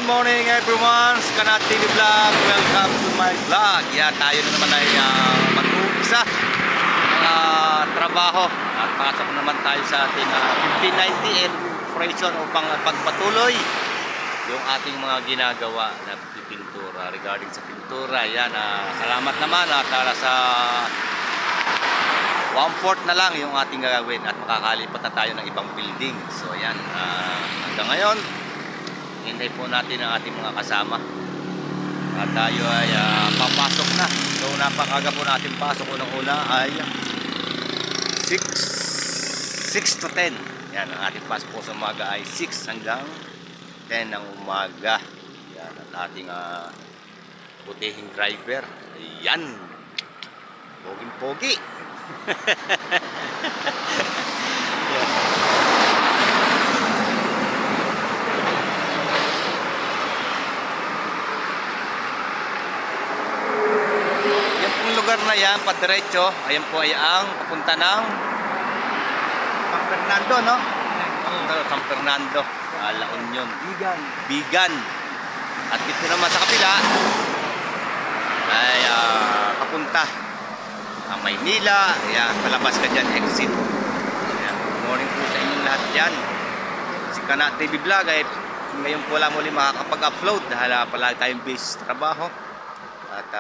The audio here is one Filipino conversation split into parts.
morning everyone, Skanat TV Vlog. Welcome to my vlog. Yan, tayo na naman ay mag-umpisa trabaho. At pasok naman tayo sa ating 1590 and operation upang pagpatuloy yung ating mga ginagawa na pintura. Regarding sa pintura, yan, salamat naman at sa 1/4 na lang yung ating gagawin at makakalipat na tayo ng ibang building. So yan, hanggang ngayon hintay po natin ang ating mga kasama at tayo ay papasok na. So napakaga po natin pasok. Unang-una ay 6 to 10. Yan, ang ating pasok po sa umaga ay 6 hanggang 10 ng umaga. Yan, at ating putihing driver. Yan, poging-pogi. Yan pong lugar na yan, padiretso. Ayan po ay ang papunta ng San Fernando, no? San Fernando, La Union, Bigan. At dito naman sa kapila ay papunta Maynila. Ayan, palabas ka dyan, exit. Ayan, good morning po sa inyong lahat dyan. Si Skanat TV Vlog ay ngayon po lang muli makakapag-upload dahil palagi tayong busy sa trabaho. At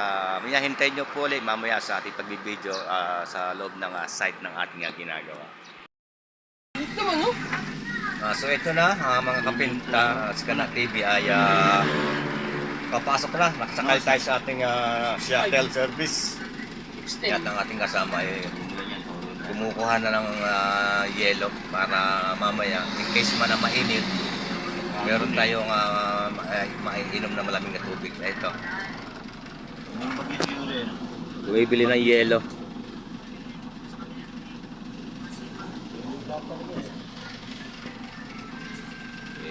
hintayin nyo po ulit mamaya sa ating pagbibideo sa loob ng site ng ating ginagawa. So ito na mga kapinta, Skanat TV ay papasok na. Nakasakay tayo sa ating shuttle service. Yan ang ating kasama ay kumukuha na ng yelo para mamaya in case man na mainit meron tayong maiinom na malamig na tubig. Ito, bumibili ng yelo.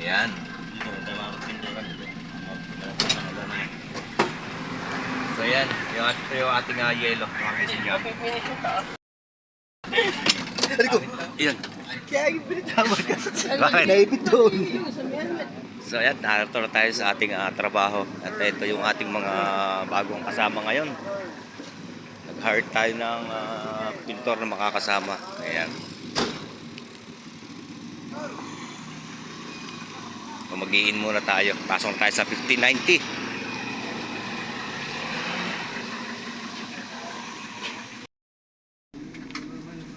Yan. So yan, yung ating yelo. Yan. Bakit? Naipit doon. So yan, narito na tayo sa ating trabaho. At ito yung ating mga bagong kasama ngayon. Nag-hire tayo ng pintor na makakasama. Ayan. So, mag-i-in muna tayo. Pasok tayo sa 1590.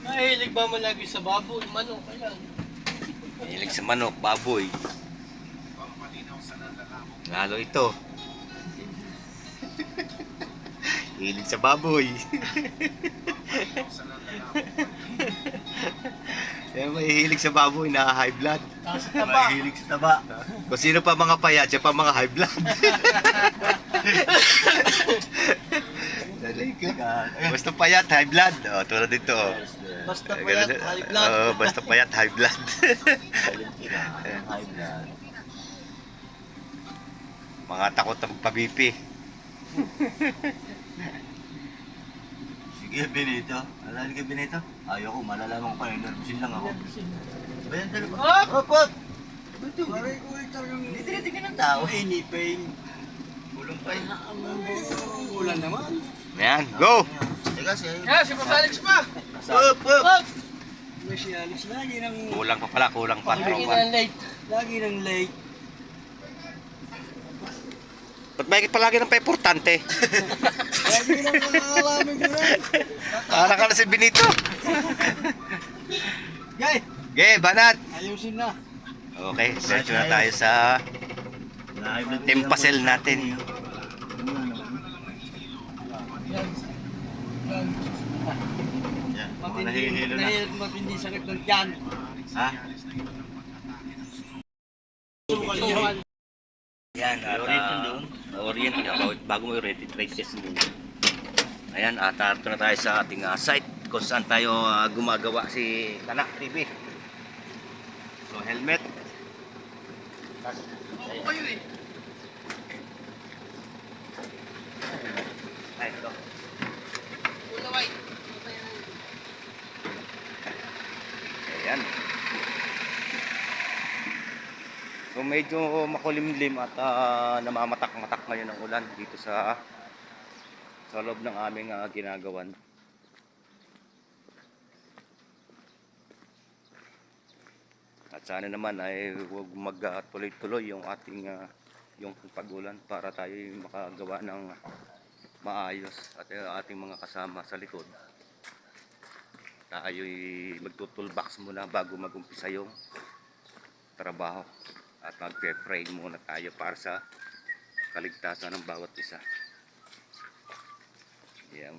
Mahilig ba mo lagi sa baboy, manok, ayan? Mahilig sa manok, baboy. Lalo ito. Hilig sa baboy. Kaya mahilig sa baboy na high blood. Mahilig sa taba. Kung sino pa mga payat, siya pa mga high blood. Basta payat, high blood. O, tulad dito. Basta payat, high blood. Basta payat, high blood. High blood. Mga takot na magpa-BP. Sige, Benito. Alala ka, Benito? Ayoko, malalaman ko pa yun. Nervusin lang ako. Bayan talaga. Hop! Hop! Ito, aray ko talagang... Hindi tinitingin ng tao. Inipin. Kulang pa yun. Ulan naman. Ayan, go! Teka, siya. Si Papa Alex pa! Hop, hop! Hop! May si Alex lagi nang... Kulang pa pala, kulang pa. Lagi na late. Lagi nang late. Ba't bakit palagi ng pa-importante? Lagi nang nakakalamig ko na. Para ka na si Benito. Gay! Okay, banat! Ayusin na. Okay, diretso na tayo sa tempasel natin. Matindi sakit ng tiyan. Ha? Ayan, at oriented, bago mo i-ready, trade test mo. Ayan, at ito na tayo sa ating site kung saan tayo gumagawa si Skanat TV. So, helmet. Ay, ito. Ayan. So medyo makulimlim at namamatak-matak ngayon ng ulan dito sa loob ng aming ginagawan. At sana naman ay huwag magtuloy-tuloy yung ating yung pag-ulan para tayo makagawa ng maayos at ating mga kasama sa likod. Tayo'y magtutulbox muna bago mag-umpisa yung trabaho at magpe-pray muna tayo para sa kaligtasan ng bawat isa. Yan.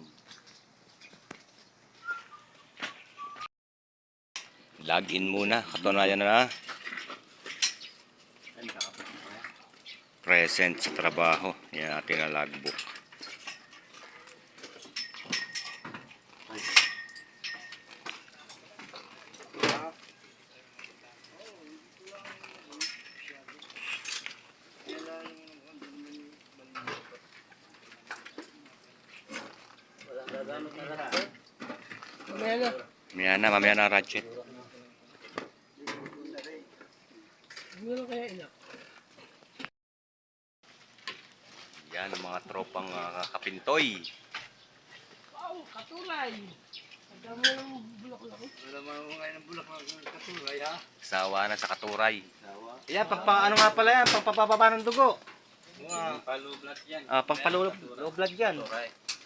Login muna, katunayan na present sa trabaho. Yan ating na logbook. Mamaya na ratchet. Ano kaya inak? Yan ang mga tropang kapintoy. Wow, katulay! Ang dami ng bulak-lak. Wala mo ngayon ng bulak ng katulay, ha? Sawa na sa katuray. Sawa. Yan, ano nga pala yan, pagpapababa ng dugo. Palublat yan. Pagpalublat yan.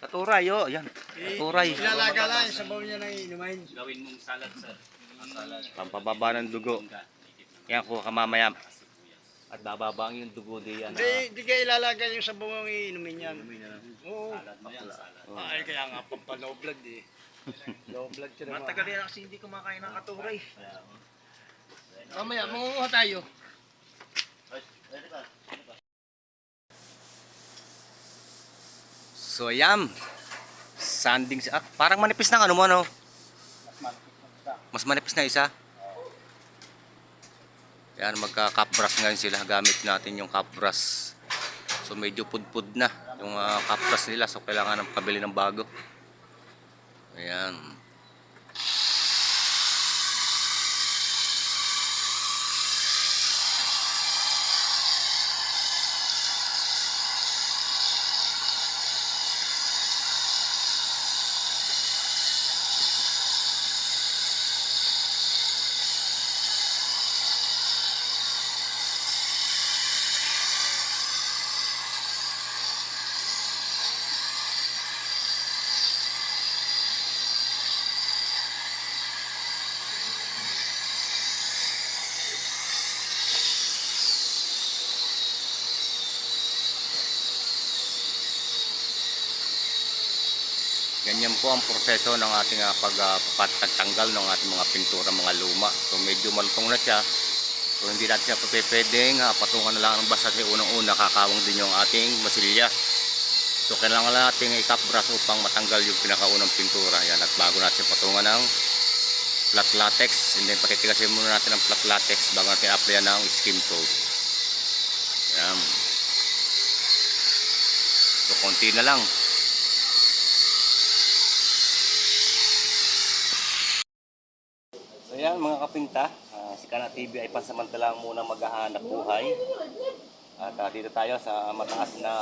Katuray, oh, yan. Katuray. Ilalaga lang sa bawl niya ng inumain. Gawin mong salad, sir. Salad. Pampababa ng dugo. Yan po kamamaya. At bababang yung dugo di yan. Hindi ka ilalagay yung sabaw ang iinumin yan. Oo. Salad mo yan, salad. Ay, kaya nga pampalow blood eh. Low blood ka naman. Matagal yan kasi hindi kumakain ng katuray. Mamaya, mangunguha tayo. So yan. Sanding parang manipis na ano mo no? Mas manipis na isa. Yan, magka-cup brush ngayon sila. Gamit natin yung cup brush. So medyo pudpud na yung cup brush nila. So kailangan ng pabili ng bago. Ayan. Ganyan po ang proseso ng ating pagtanggal ng ating mga pintura, mga luma. So medyo malutong na siya. So hindi natin siya pwedeng patungan na lang ng basa kasi unang-una kakawang din yung ating masilya. So kailangan natin i-cap brush upang matanggal yung pinakaunang pintura. Yan, at bago natin patungan ng flat latex. And then patitigasin muna natin ng flat latex bago natin applyan ng skim coat. Yan. So konti na lang. So yan mga kapinta, si Kana TV ay pansamantalang muna maghahanap buhay. At dito tayo sa mataas na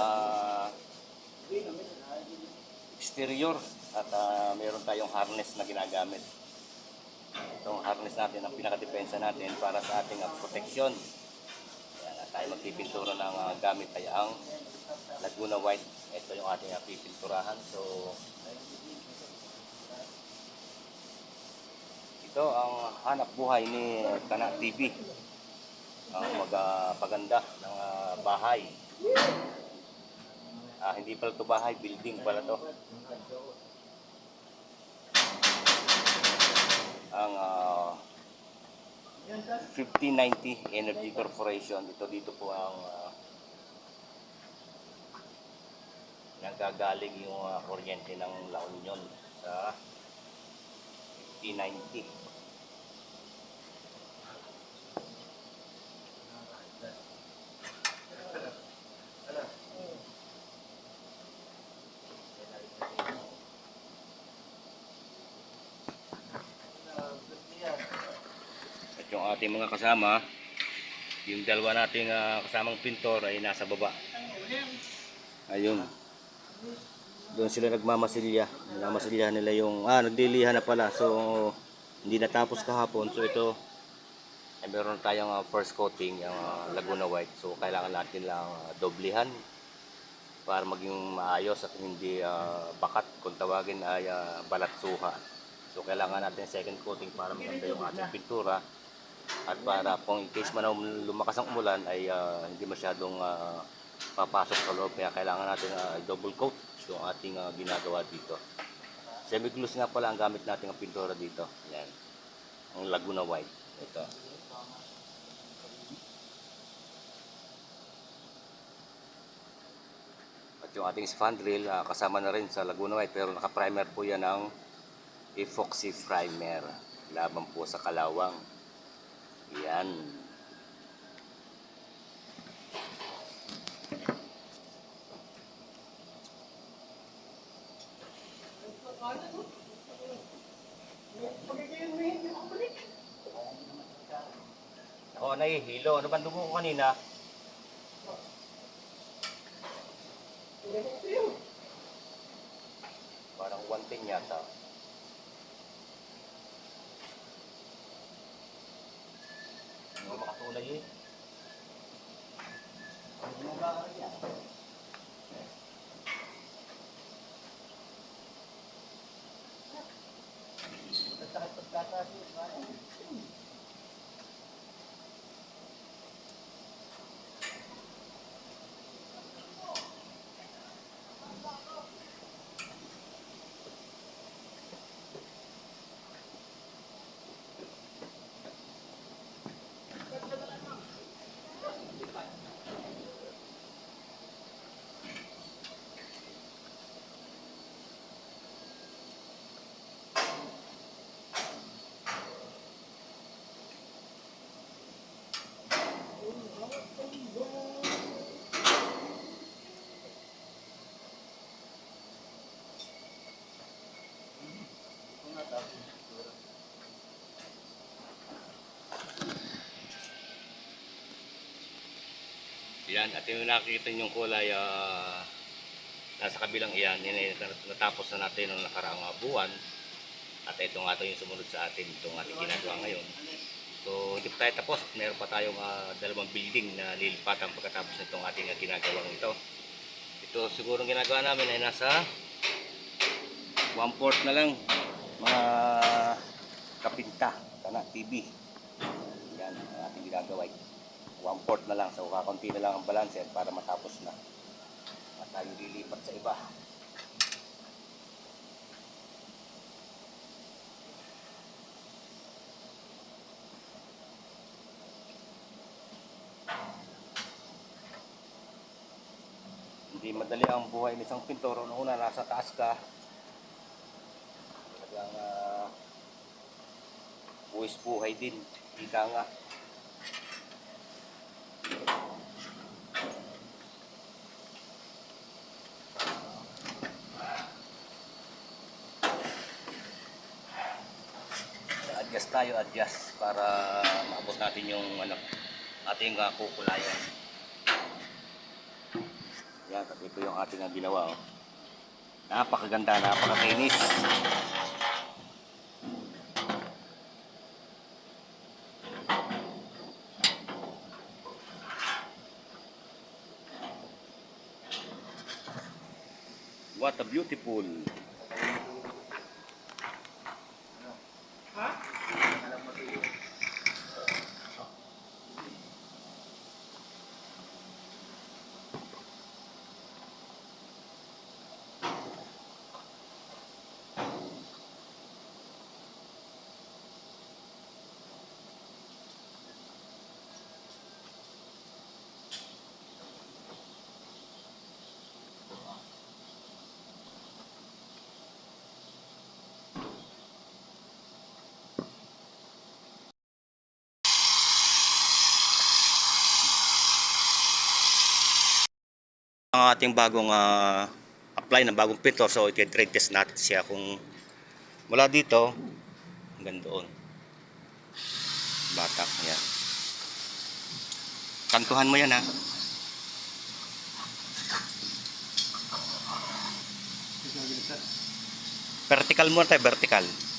exterior at mayroon tayong harness na ginagamit. Itong harness natin ang pinakadepensa natin para sa ating proteksyon. Yan, at tayo magpipintura ng gamit ay ang Laguna White. Ito yung ating pipinturahan. So ito ang hanap buhay ni Kana TV. Ang magpaganda ng bahay. Hindi pala ito bahay, building pala ito. Ang 1590 Energy Corporation. Dito po ang nanggagaling yung kuryente ng La Union sa 1590. At yung ating mga kasama Yung dalawa nating kasamang pintor ay nasa baba. Ayun. Doon sila nagmamasilya. Nagmamasilya nila yung nagdilihan na pala. So hindi natapos kahapon. So ito ay meron tayong first coating, yung Laguna White. So kailangan natin lang doblihan para maging maayos at hindi bakat, kung tawagin ay balatsuha. So kailangan natin second coating para maganda yung ating pintura at para kung in case man lumakas ang umulan ay hindi masyadong papasok sa loob, kaya kailangan natin double coat yung ating ginagawa dito. Semi-gloss nga pala ang gamit natin ang pintura dito. Yan, ang Laguna White. Ito. Yung ating spandrel kasama na rin sa Laguna White, pero naka-primer po yan ng epoxy primer laban po sa kalawang. Yan. Ako nahihilo. Ano ba dugo ko kanina? Parang 110 yata. Hindi ko makatulay eh. Yan, at yung nakikita yung kulay nasa kabilang iyan, yun ay natapos na natin noong nakaraang buwan. At ito nga ito yung sumunod sa atin, itong ating ginagawa ngayon. So hindi pa tayo tapos, meron pa tayong dalawang building na lilipatan pagkatapos nitong ating ginagawang ito. Ito siguro ginagawa namin ay nasa 1/4 na lang mga kapinta, kana TV. Yan ang ating ginagawa. 1/4 na lang, so kakunti na lang ang balancer para matapos na at tayo lilipat sa iba. Hindi madali ang buhay ng isang pintor. Noong una nasa taas ka, talagang buwis buhay din, ika nga. Adjust tayo, adjust para maabot natin yung ating kukulayan. Yan, at ito yung ating ginawa. Oh. Napakaganda, napakakinis. What a beautiful. Ang ating bagong apply ng bagong pintor, so i-trade test natin siya kung mula dito hanggang doon batak. Yan, Kantuhan mo yan ha. Vertical mo tayo, vertical.